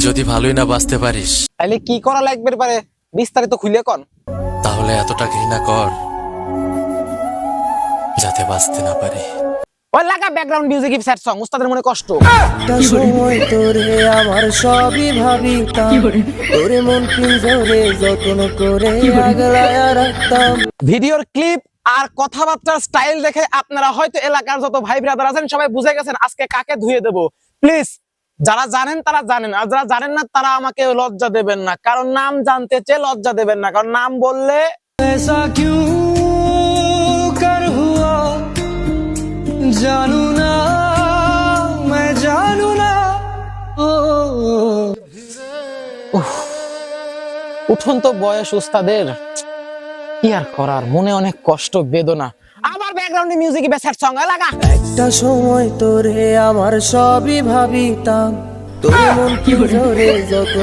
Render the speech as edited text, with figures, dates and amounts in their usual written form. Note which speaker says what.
Speaker 1: যদি ভালোই না বাঁচতে পারিস
Speaker 2: তাহলে কি করা লাগবে পারে বিস্তারিত খুলে কন।
Speaker 1: তাহলে এতটা ঘৃণা কর যাতে বাঁচতে না পারি।
Speaker 2: ওই লাগা ব্যাকগ্রাউন্ড মিউজিক স্যাড সং, উস্তাদের মনে কষ্ট।
Speaker 3: একটা সময় তোরে আমার সবই ভাবিতাম, তোরে মন পিঞ্জরে যত্ন করে আগলায় রাখতাম।
Speaker 2: ভিডিওর ক্লিপ আর কথাবার্তার স্টাইল দেখে আপনারা হয়তো এলাকার যত ভাই ব্রাদার আছেন সবাই বুঝে গেছেন আজকে কাকে ধুয়ে দেব। প্লিজ যারা জানেন তারা জানেন, আর যারা জানেন না তারা আমাকে লজ্জা দেবেন না, কারণ নাম জানতে চেয়ে লজ্জা দেবেন না, কারণ নাম বললে
Speaker 3: ऐसा क्यों कर हुआ जानू ना मैं जानू ना ओ
Speaker 2: উঠুন তো বয়স উস্তাদের, কি আর করার, মনে অনেক কষ্ট বেদনা। আবার ব্যাকগ্রাউন্ডে মিউজিক স্যাড সং লাগা।
Speaker 3: একটা সময় তোরে আমার সবই ভাবিতাম, তোরে মন পিঞ্জরে যত্ন